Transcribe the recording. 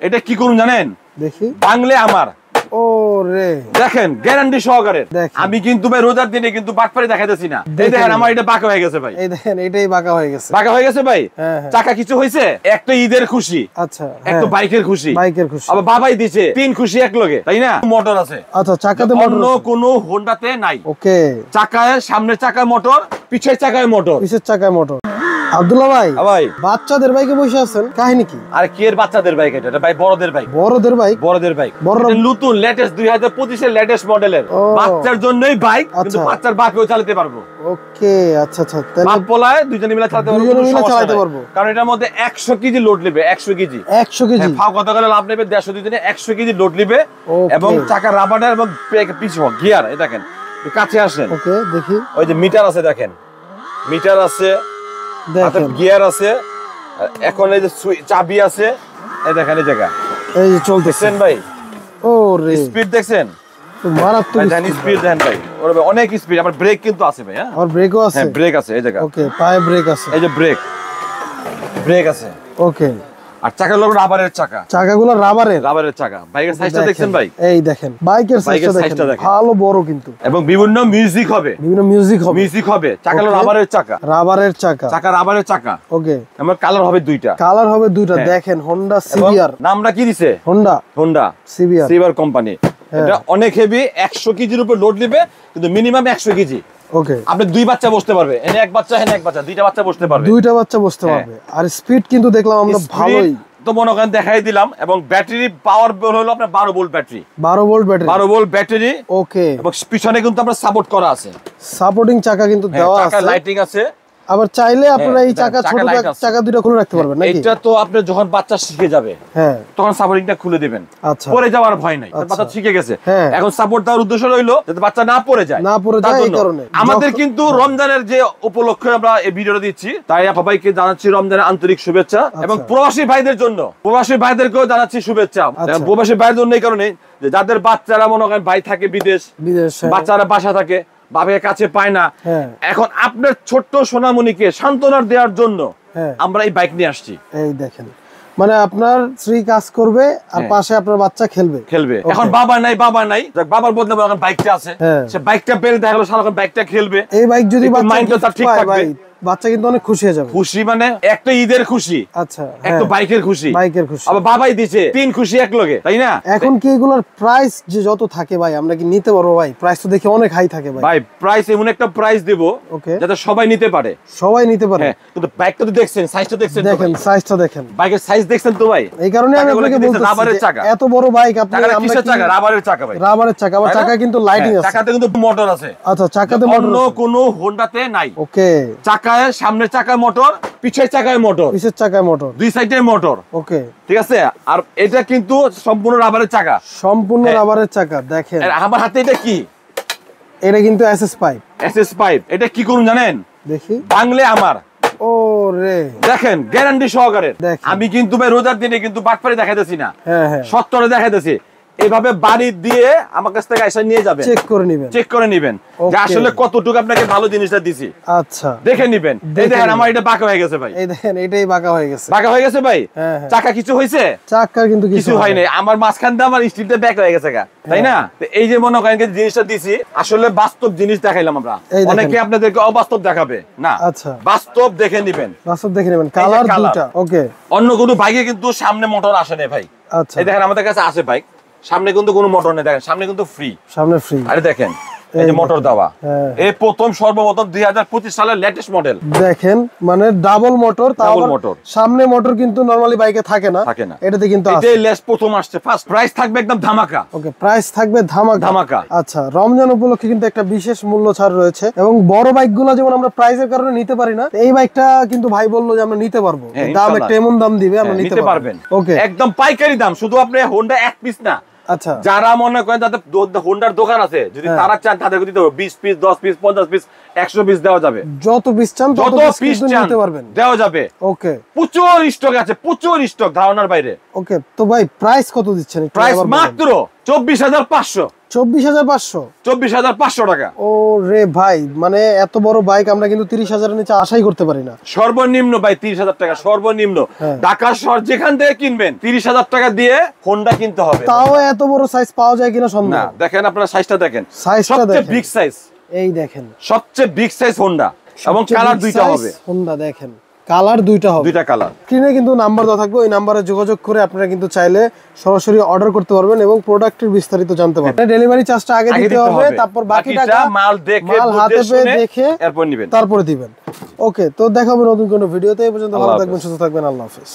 এটা কি করুন জানেন? দেখি বাংলে আমার ও রে দেখেন গ্যারান্টি সহকারে। আমি কিন্তু ভাই রোজার দিনে কিন্তু বাটপারি দেখাইতেছি না। এই দেখেন আমার এটা বাঁকা হয়ে গেছে ভাই। এই দেখেন এটাই বাঁকা হয়ে গেছে। বাঁকা হয়ে গেছে ভাই। চাকা কিছু হইছে? একটা ঈদের খুশি, আচ্ছা একটা বাইকের খুশি। বাইকের খুশি আবার বাবাই দিছে তিন খুশি এক লগে, তাই না? মোটর আছে। আচ্ছা চাকাতে মোটর অন্য কোনো হোন্ডাতে নাই। ওকে চাকায় সামনের চাকায় মোটর, পিছের চাকায় মোটর। পিছের চাকায় মোটর। আব্দুল্লাহ ভাই বাচ্চাদের বাইকে বসে আছেন, কাহিনী কি? আরে কি এর বাচ্চাদের বাইক? এটা ভাই বড়দের বাইক। বড়দের বাইক? বড়দের বাইক, নতুন লেটেস্ট 2025 এর লেটেস্ট মডেলের। বাচ্চার জন্যই বাইক, কিন্তু বাচ্চার বাপেও চালাতে পারবো। ওকে আচ্ছা আচ্ছা, বাপ পোলায় দুইজনে মিলে চালাতে পারবো। কারণ এটার মধ্যে 100 কেজি লোড নেবে। 100 কেজি 100 কেজি ফাও কথা বলে লাভ নেবে। 150 দুইজনে 100 কেজি লোড নেবে। এবং চাকা রাবারের এবং পিছু গিয়ার। এই দেখেন কাছে আসেন। ওকে দেখি। ওই যে মিটার আছে দেখেন, মিটার আছে, দেখেন গিয়ার আছে, এখন এই যে চাবি আছে। এই দেখেন এই জায়গা, এই যে চলতেছেন ভাই। ও রে স্পিড দেখছেন? মারাত্মক স্পিড দেন ভাই। ওরে ভাই অনেক স্পিড। আমার ব্রেক কিন্তু আছে ভাই। হ্যাঁ আর ব্রেকও আছে। হ্যাঁ ব্রেক আছে এই জায়গা। ওকে পায়ে ব্রেক আছে। এই যে ব্রেক, ব্রেক আছে। ওকে আর চাকাগুলো রাবারের চাকা। চাকাগুলো রাবারের চাকা। বাইকের সাইজটা দেখছেন ভাই? এই দেখেন বাইকের সাইজটা দেখেন, ভালো বড় কিন্তু। এবং বিভিন্ন মিউজিক হবে, মিউজিক হবে। চাকাগুলো রাবারের চাকা, চাকা রাবারের চাকা। ওকে আমার কালার হবে দুইটা। দেখেন হোন্ডা সিবিআর। নামটা কি দিছে? Honda CBR company. এটা অনেক হেভি। 100 কেজির উপর লোড নেবে, কিন্তু মিনিমাম 100 কেজি। ওকে আপনি দুই বাচ্চা বসতে পারবে। এনে এক বাচ্চা, এনে এক বাচ্চা, দুইটা বাচ্চা বসতে পারবে। আর স্পিড কিন্তু দেখলাম আমরা ভালোই। তো মনে করেন দেখাই দিলাম। এবং ব্যাটারি পাওয়ার হলো আপনার 12 volt battery. 12 volt battery. Okay এবং পিছনে কিন্তু আমরা সাপোর্ট করা আছে, সাপোর্টিং চাকা কিন্তু দেওয়া আছে, লাইটিং আছে। আবার চাইলে আপনারা এই চাকা ছোট চাকা দুটো খুলে রাখতে পারবেন নাকি? এটা তো আপনি যখন বাচ্চা শিখে যাবে, হ্যাঁ তখন সাপোর্টিংটা খুলে দিবেন। আচ্ছা পড়ে যাওয়ার ভয় নাই, বাচ্চা শিখে গেছে। এখন সাপোর্ট দেওয়ার উদ্দেশ্য হলো যাতে বাচ্চা না পড়ে যায়। এই কারণে আমাদের কিন্তু রমজানের যে উপলক্ষে আমরা এই ভিডিওটা দিচ্ছি, তাই সবাইকে জানাচ্ছি রমজানের আন্তরিক শুভেচ্ছা। এবং প্রবাসী ভাইদের জন্য, প্রবাসী ভাইদেরকেও জানাচ্ছি শুভেচ্ছা। প্রবাসী ভাইদের জন্য এই কারণে যে যাদের বাচ্চারা মনে করেন ভাই থাকে বিদেশ, বাচ্চারা বাসা থাকে, বাবার কাছে পায় না। এখন আপনার ছোট্ট সোনামণিকে সান্ত্বনা দেওয়ার জন্য আমরা এই বাইক নিয়ে আসছি। এই দেখেন মানে আপনার স্ত্রী কাজ করবে আর পাশে আপনার বাচ্চা খেলবে। এখন বাবা নাই, বাবার বদলে এখন বাইকটা আছে, সে বাইকটা পেলে দেখা গেল সারাক্ষণ বাইকটা খেলবে। এই বাইক যদি মাইন্ডটা ঠিক থাকবে, বাচ্চা কিন্তু অনেক খুশি হয়ে যাবে। খুশি মানে একটা ঈদের খুশি, আচ্ছা একটা বাইকের খুশি। আবার বাবাই দিছে তিন খুশি এক লগে, তাই না? এখন কি এগুলোর প্রাইস যে যত থাকে ভাই, আমরা কি নিতে পারবো ভাই? প্রাইস তো দেখি অনেক হাই থাকে ভাই। প্রাইস এমন একটা প্রাইস দেব যাতে সবাই নিতে পারে, কিন্তু বাইকটা তো দেখছেন, সাইজটা দেখছেন, দেখেন সাইজটা দেখেন, বাইকের সাইজ দেখছেন তো ভাই। এই কারণে আমি আপনাকে বলতেছি রাবারের চাকা, এত বড় বাইক আপনি কিসের চাকা? রাবারের চাকা ভাই, রাবারের চাকা। আবার চাকা কিন্তু লাইটিং আছে, চাকাতে কিন্তু মোটর আছে। আচ্ছা চাকাতে মোটর, অন্য কোনো হোন্ডাতে নাই। ওকে চাকায় সামনের চাকায় মোটর, পিছের চাকায় মোটর, দুই সাইডে মোটর। ওকে ঠিক আছে। আর এটা কিন্তু সম্পূর্ণ রাবারের চাকা, রাবারের চাকা। দেখেন আমার হাতে এটা কি? এটা কিন্তু এসএস পাইপ। এটা কি করুন জানেন? দেখি বাংলে আমার। ও রে দেখেন গ্যারান্টি সহকারে। আমি কিন্তু ভাই রোজার দিনে কিন্তু বাটপারি দেখাইতেছি না, সত্তরে দেখাইতেছি। এইভাবে বাড়ি দিয়ে আমার কাছ থেকে এসে নিয়ে যাবেন, চেক করে নিবেন যে আসলে কতটুকু আপনাকে ভালো জিনিসটা দিছি। আচ্ছা দেখে নিবেন। এই দেখেন আমার এটা বাঁকা হয়ে গেছে ভাই। এই দেখেন এটাই বাঁকা হয়ে গেছে ভাই। চাকা কিছু হইছে? চাকার কিন্তু কিছু হয় নাই। আমার মাঝখান দিয়ে আমার স্টিলটা ব্যাক হয়ে গেছে, তাই না? এই যে মনে করেন জিনিসটা দিছি, আসলে বাস্তব জিনিস দেখাইলাম আমরা। অনেকে আপনাদেরকে অবাস্তব দেখাবে না, আচ্ছা বাস্তব দেখে নিবেন, কালার দুটো। ওকে অন্য কোনো বাইকে কিন্তু সামনে মোটর আসে না ভাই। আচ্ছা এই দেখেন আমাদের কাছে আছে বাইক, সামনে কিন্তু কোনো মোটর নেই। দেখেন সামনে কিন্তু ফ্রি, আরে দেখেন এই যে মোটর দেওয়া। এই প্রথম সর্বপ্রথম 2025 সালের লেটেস্ট মডেল। দেখেন মানে ডাবল মোটর, সামনে মোটর কিন্তু নরমালি বাইকে থাকে না, এটাতে কিন্তু আছে। এটাই লেস প্রথম আসছে, ফার্স্ট প্রাইস থাকবে একদম ধামাকা। ওকে প্রাইস থাকবে ধামাকা। আচ্ছা রমজান উপলক্ষে কিন্তু একটা বিশেষ মূল্য ছাড় রয়েছে। এবং বড় বাইকগুলো যেমন আমরা প্রাইসের কারণে নিতে পারি না, এই বাইকটা কিন্তু ভাই বললো যে আমরা নিতে পারবো। দাম একটা এমন দাম দিবে আমরা নিতে পারবেন। ওকে একদম পাইকারি দাম। শুধু আপনি হোন্ডা এক পিস না, আচ্ছা যারা মনে করেন যাদের হোন্ডার দোকান আছে, যদি তারা চান তাদেরকে দিতে হবে 20 পিস, 10 পিস, 50 পিস, 100 পিস দেওয়া যাবে। যত পিস চান তত পিস নিতে পারবেন, দেওয়া যাবে। ওকে প্রচুর স্টক আছে, প্রচুর স্টক ধারণার বাইরে। ওকে তো ভাই প্রাইস কত দিচ্ছেন? প্রাইস মাত্র 24,500। 24,500 24,500 টাকা। ও রে ভাই, মানে এত বড় বাইক আমরা কিন্তু 30,000 এর নিচে আশাই করতে পারি না। সর্বনিম্ন ভাই 30,000 টাকা সর্বনিম্ন। ঢাকা শহর যেখান থেকে কিনবেন 30,000 টাকা দিয়ে হোন্ডা কিনতে হবে। তাও এত বড় সাইজ পাওয়া যায় কিনা সন্দেহ। না দেখেন আপনারা সাইজটা দেখেন, সাইজটা সবচেয়ে দেখেন, বিগ সাইজ, এই দেখেন সবচেয়ে বিগ সাইজ হোন্ডা এবং কালার দুইটা হবে। হোন্ডা দেখেন কালার দুইটা হবে, দুইটা কালার। স্ক্রিনে কিন্তু নাম্বার দেওয়া থাকবে, ওই নাম্বারে যোগাযোগ করে আপনারা কিন্তু চাইলে সরাসরি অর্ডার করতে পারবেন এবং প্রোডাক্টের বিস্তারিত জানতে পারবেন। ডেলিভারি চার্জটা আগে দিতে হবে, তারপর বাকি টাকা মাল দেখে মাল হাতে পেয়ে দেখে এরপর নেবেন, তারপরে দিবেন। ওকে, তো দেখাবো নতুন কোনো ভিডিওতে। এই পর্যন্ত ভালো থাকবেন, সুস্থ থাকবেন, আল্লাহ হাফেজ।